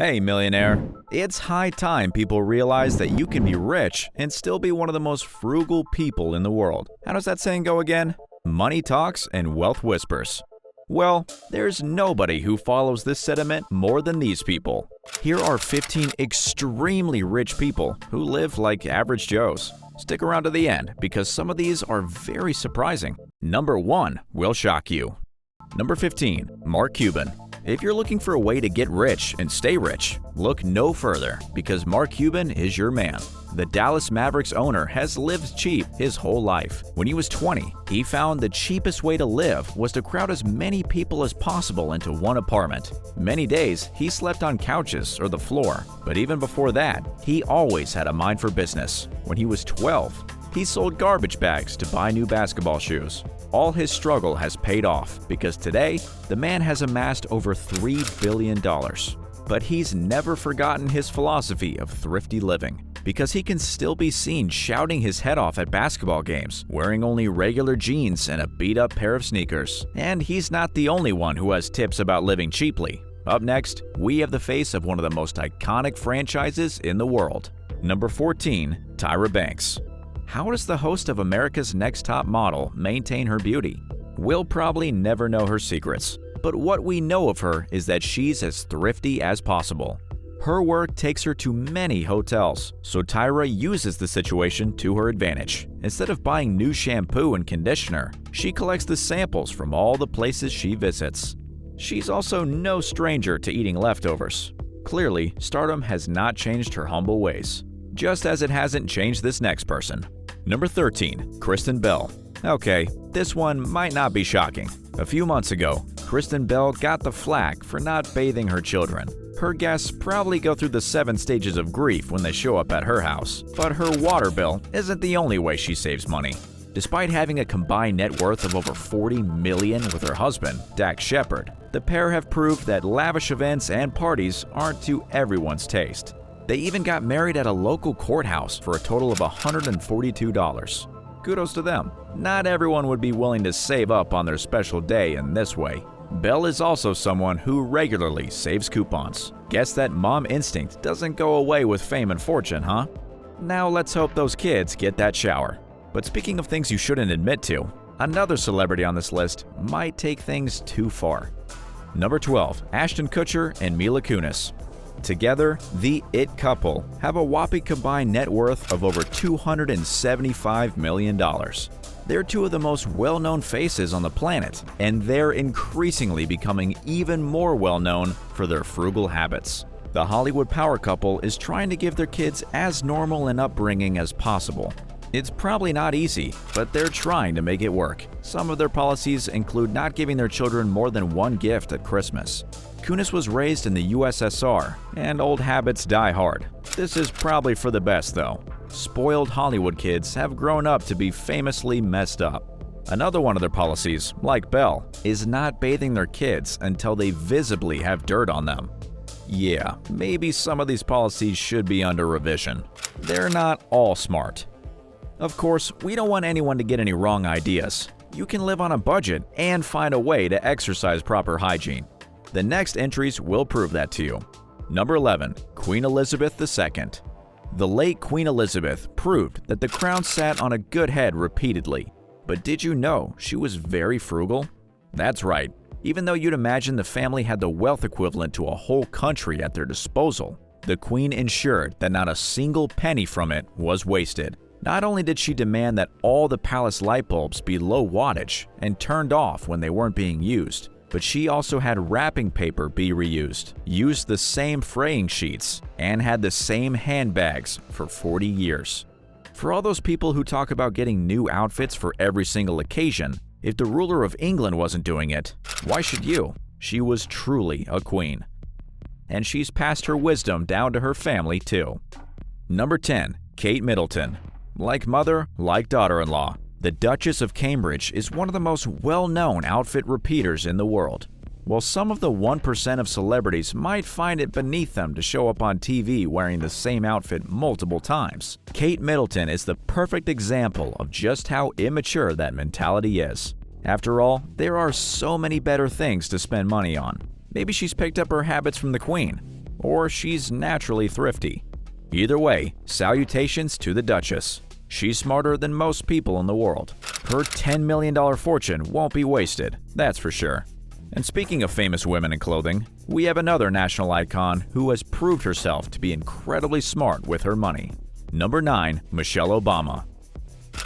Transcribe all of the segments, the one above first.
Hey, millionaire. It's high time people realize that you can be rich and still be one of the most frugal people in the world. How does that saying go again? Money talks and wealth whispers. Well, there's nobody who follows this sentiment more than these people. Here are 15 extremely rich people who live like average Joes. Stick around to the end because some of these are very surprising. Number 1 will shock you. Number 15, Mark Cuban. If you're looking for a way to get rich and stay rich, look no further because Mark Cuban is your man. The Dallas Mavericks owner has lived cheap his whole life. When he was 20, he found the cheapest way to live was to crowd as many people as possible into one apartment. Many days, he slept on couches or the floor, but even before that, he always had a mind for business. When he was 12, he sold garbage bags to buy new basketball shoes. All his struggle has paid off because today, the man has amassed over $3 billion. But he's never forgotten his philosophy of thrifty living because he can still be seen shouting his head off at basketball games, wearing only regular jeans and a beat-up pair of sneakers. And he's not the only one who has tips about living cheaply. Up next, we have the face of one of the most iconic franchises in the world. Number 14, Tyra Banks. How does the host of America's Next Top Model maintain her beauty? We'll probably never know her secrets, but what we know of her is that she's as thrifty as possible. Her work takes her to many hotels, so Tyra uses the situation to her advantage. Instead of buying new shampoo and conditioner, she collects the samples from all the places she visits. She's also no stranger to eating leftovers. Clearly, stardom has not changed her humble ways, just as it hasn't changed this next person. Number 13, Kristen Bell. Okay, this one might not be shocking. A few months ago, Kristen Bell got the flack for not bathing her children. Her guests probably go through the 7 stages of grief when they show up at her house, but her water bill isn't the only way she saves money. Despite having a combined net worth of over $40 million with her husband, Dax Shepard, the pair have proved that lavish events and parties aren't to everyone's taste. They even got married at a local courthouse for a total of $142. Kudos to them. Not everyone would be willing to save up on their special day in this way. Belle is also someone who regularly saves coupons. Guess that mom instinct doesn't go away with fame and fortune, huh? Now let's hope those kids get that shower. But speaking of things you shouldn't admit to, another celebrity on this list might take things too far. Number 12, Ashton Kutcher and Mila Kunis. Together, the It couple have a whopping combined net worth of over $275 million. They're two of the most well-known faces on the planet, and they're increasingly becoming even more well-known for their frugal habits. The Hollywood power couple is trying to give their kids as normal an upbringing as possible. It's probably not easy, but they're trying to make it work. Some of their policies include not giving their children more than one gift at Christmas. Kunis was raised in the USSR, and old habits die hard. This is probably for the best, though. Spoiled Hollywood kids have grown up to be famously messed up. Another one of their policies, like Belle, is not bathing their kids until they visibly have dirt on them. Yeah, maybe some of these policies should be under revision. They're not all smart. Of course, we don't want anyone to get any wrong ideas. You can live on a budget and find a way to exercise proper hygiene. The next entries will prove that to you. Number 11, Queen Elizabeth II. The late Queen Elizabeth proved that the crown sat on a good head repeatedly. But did you know she was very frugal? That's right. Even though you'd imagine the family had the wealth equivalent to a whole country at their disposal, the Queen ensured that not a single penny from it was wasted. Not only did she demand that all the palace light bulbs be low wattage and turned off when they weren't being used, but she also had wrapping paper be reused, used the same fraying sheets, and had the same handbags for 40 years. For all those people who talk about getting new outfits for every single occasion, if the ruler of England wasn't doing it, why should you? She was truly a queen. And she's passed her wisdom down to her family too. Number 10, Kate Middleton. Like mother, like daughter-in-law, the Duchess of Cambridge is one of the most well-known outfit repeaters in the world. While some of the 1% of celebrities might find it beneath them to show up on TV wearing the same outfit multiple times, Kate Middleton is the perfect example of just how immature that mentality is. After all, there are so many better things to spend money on. Maybe she's picked up her habits from the Queen. or she's naturally thrifty. Either way, salutations to the Duchess. She's smarter than most people in the world. Her $10 million fortune won't be wasted, that's for sure. And speaking of famous women in clothing, we have another national icon who has proved herself to be incredibly smart with her money. Number 9. Michelle Obama.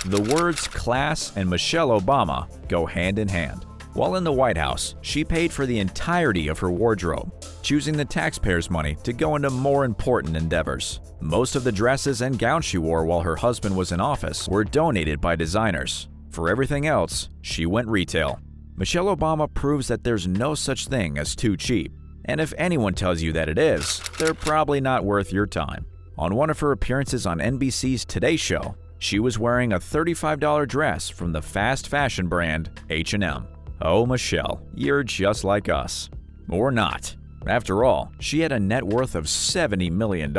The words class and Michelle Obama go hand in hand. While in the White House, she paid for the entirety of her wardrobe, choosing the taxpayers' money to go into more important endeavors. Most of the dresses and gowns she wore while her husband was in office were donated by designers. For everything else, she went retail. Michelle Obama proves that there's no such thing as too cheap, and if anyone tells you that it is, they're probably not worth your time. On one of her appearances on NBC's Today Show, she was wearing a $35 dress from the fast fashion brand H&M. Oh, Michelle, you're just like us. Or not. After all, she had a net worth of $70 million.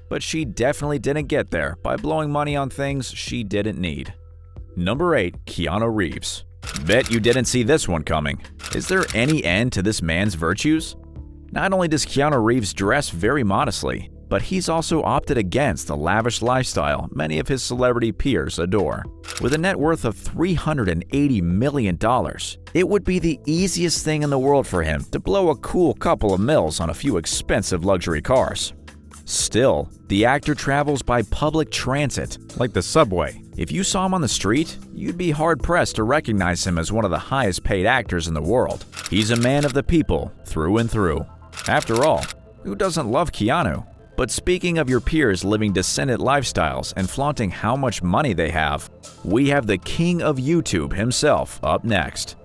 But she definitely didn't get there by blowing money on things she didn't need. Number 8. Keanu Reeves. Bet you didn't see this one coming. Is there any end to this man's virtues? Not only does Keanu Reeves dress very modestly, but he's also opted against the lavish lifestyle many of his celebrity peers adore. With a net worth of $380 million, it would be the easiest thing in the world for him to blow a cool couple of mils on a few expensive luxury cars. Still, the actor travels by public transit, like the subway. If you saw him on the street, you'd be hard-pressed to recognize him as one of the highest-paid actors in the world. He's a man of the people, through and through. After all, who doesn't love Keanu? But speaking of your peers living descendant lifestyles and flaunting how much money they have, we have the king of YouTube himself up next.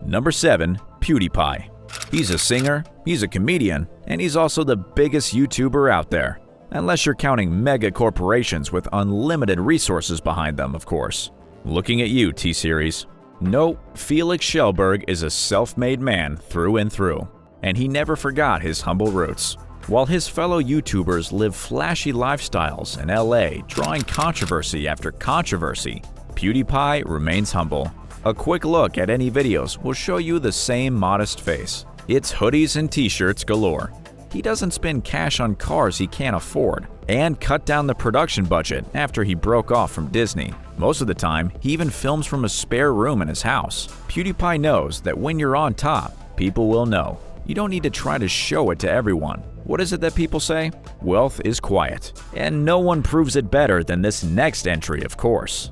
Number 7. PewDiePie. He's a singer, he's a comedian, and he's also the biggest YouTuber out there. Unless you're counting mega corporations with unlimited resources behind them, of course. Looking at you, T-Series. Nope, Felix Schellberg is a self-made man through and through, and he never forgot his humble roots. While his fellow YouTubers live flashy lifestyles in LA, drawing controversy after controversy, PewDiePie remains humble. A quick look at any videos will show you the same modest face. It's hoodies and t-shirts galore. He doesn't spend cash on cars he can't afford, and cut down the production budget after he broke off from Disney. Most of the time, he even films from a spare room in his house. PewDiePie knows that when you're on top, people will know. You don't need to try to show it to everyone. What is it that people say? Wealth is quiet. And no one proves it better than this next entry, of course.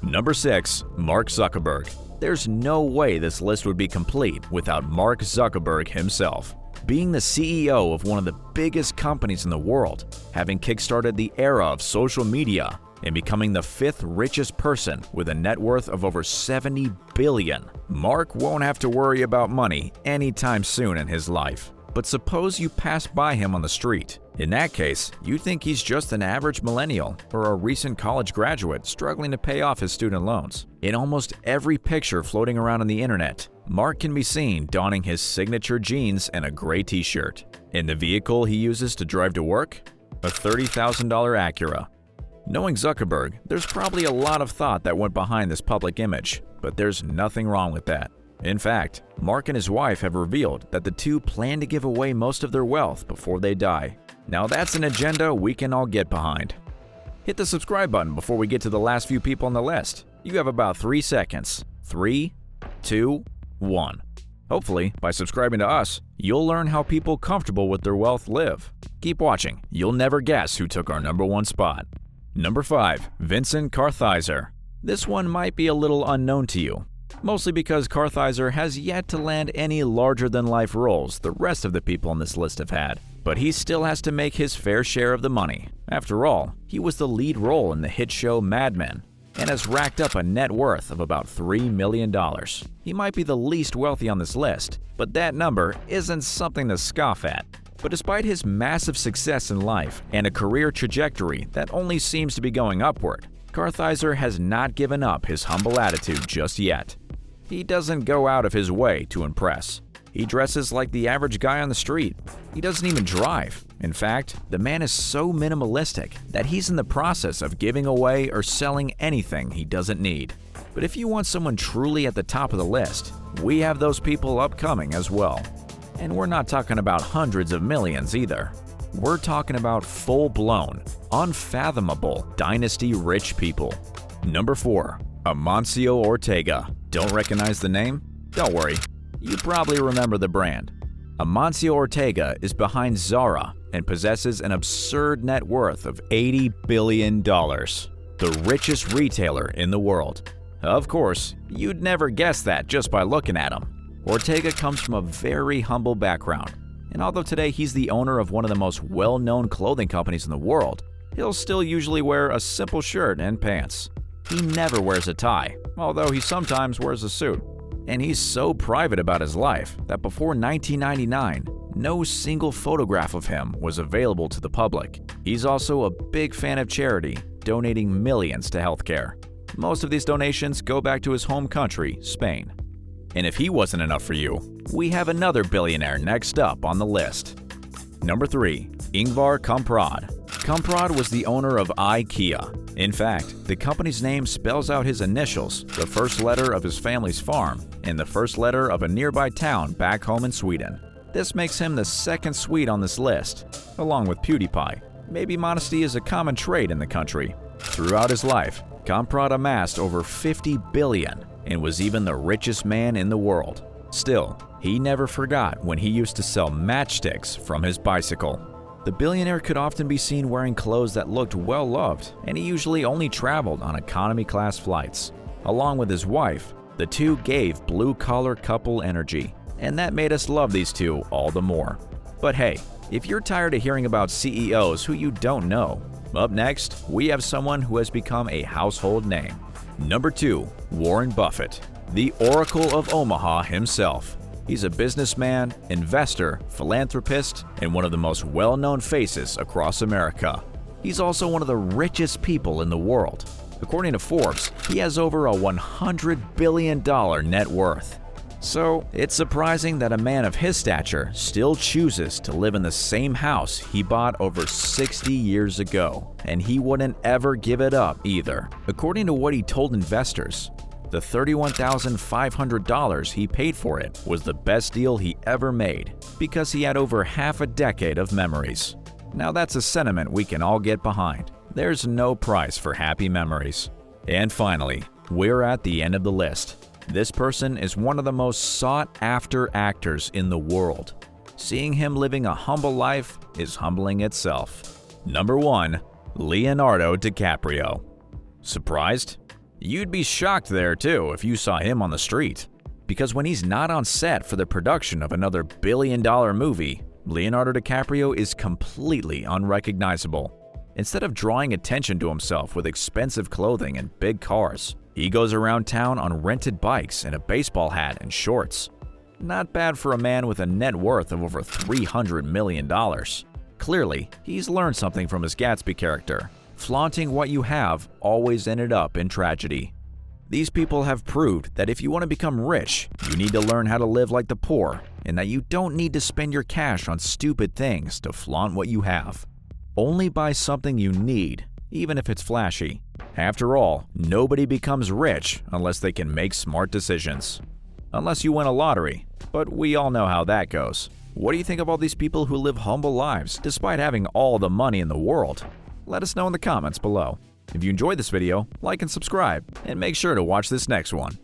Number 6. Mark Zuckerberg. There's no way this list would be complete without Mark Zuckerberg himself. Being the CEO of one of the biggest companies in the world, having kickstarted the era of social media, and becoming the 5th richest person with a net worth of over $70 billion. Mark won't have to worry about money anytime soon in his life. But suppose you pass by him on the street. In that case, you think he's just an average millennial or a recent college graduate struggling to pay off his student loans. In almost every picture floating around on the internet, Mark can be seen donning his signature jeans and a gray t-shirt. In the vehicle he uses to drive to work? A $30,000 Acura. Knowing Zuckerberg, there's probably a lot of thought that went behind this public image, but there's nothing wrong with that. In fact, Mark and his wife have revealed that the two plan to give away most of their wealth before they die. Now that's an agenda we can all get behind. Hit the subscribe button before we get to the last few people on the list. You have about 3 seconds. 3, 2, 1. Hopefully, by subscribing to us, you'll learn how people comfortable with their wealth live. Keep watching. You'll never guess who took our number 1 spot. Number 5. Vincent Kartheiser. This one might be a little unknown to you, mostly because Kartheiser has yet to land any larger-than-life roles the rest of the people on this list have had. But he still has to make his fair share of the money. After all, he was the lead role in the hit show Mad Men, and has racked up a net worth of about $3 million. He might be the least wealthy on this list, but that number isn't something to scoff at. But despite his massive success in life and a career trajectory that only seems to be going upward, Kartheiser has not given up his humble attitude just yet. He doesn't go out of his way to impress. He dresses like the average guy on the street. He doesn't even drive. In fact, the man is so minimalistic that he's in the process of giving away or selling anything he doesn't need. But if you want someone truly at the top of the list, we have those people upcoming as well. And we're not talking about hundreds of millions either. We're talking about full-blown, unfathomable dynasty-rich people. Number 4. Amancio Ortega. Don't recognize the name? Don't worry, you probably remember the brand. Amancio Ortega is behind Zara and possesses an absurd net worth of $80 billion, the richest retailer in the world. Of course, you'd never guess that just by looking at him. Ortega comes from a very humble background, and although today he's the owner of one of the most well-known clothing companies in the world, he'll still usually wear a simple shirt and pants. He never wears a tie, although he sometimes wears a suit. And he's so private about his life that before 1999, no single photograph of him was available to the public. He's also a big fan of charity, donating millions to healthcare. Most of these donations go back to his home country, Spain. And if he wasn't enough for you, we have another billionaire next up on the list. Number 3. Ingvar Kamprad. Kamprad was the owner of IKEA. In fact, the company's name spells out his initials, the first letter of his family's farm, and the first letter of a nearby town back home in Sweden. This makes him the second Swede on this list, along with PewDiePie. Maybe modesty is a common trait in the country. Throughout his life, Kamprad amassed over $50 billion and was even the richest man in the world. Still, he never forgot when he used to sell matchsticks from his bicycle. The billionaire could often be seen wearing clothes that looked well-loved, and he usually only traveled on economy-class flights. Along with his wife, the two gave blue-collar couple energy, and that made us love these two all the more. But hey, if you're tired of hearing about CEOs who you don't know, up next, we have someone who has become a household name. Number 2. Warren Buffett, the Oracle of Omaha himself. He's a businessman, investor, philanthropist, and one of the most well-known faces across America. He's also one of the richest people in the world. According to Forbes, he has over a $100 billion net worth. So, it's surprising that a man of his stature still chooses to live in the same house he bought over 60 years ago, and he wouldn't ever give it up either. According to what he told investors, the $31,500 he paid for it was the best deal he ever made because he had over half a decade of memories. Now that's a sentiment we can all get behind. There's no price for happy memories. And finally, we're at the end of the list. This person is one of the most sought-after actors in the world. Seeing him living a humble life is humbling itself. Number 1. Leonardo DiCaprio. Surprised? You'd be shocked there too if you saw him on the street. Because when he's not on set for the production of another billion-dollar movie, Leonardo DiCaprio is completely unrecognizable. Instead of drawing attention to himself with expensive clothing and big cars, he goes around town on rented bikes and a baseball hat and shorts. Not bad for a man with a net worth of over $300 million. Clearly, he's learned something from his Gatsby character. Flaunting what you have always ended up in tragedy. These people have proved that if you want to become rich, you need to learn how to live like the poor, and that you don't need to spend your cash on stupid things to flaunt what you have. Only buy something you need, even if it's flashy. After all, nobody becomes rich unless they can make smart decisions. Unless you win a lottery, but we all know how that goes. What do you think of all these people who live humble lives despite having all the money in the world? Let us know in the comments below. If you enjoyed this video, like and subscribe, and make sure to watch this next one.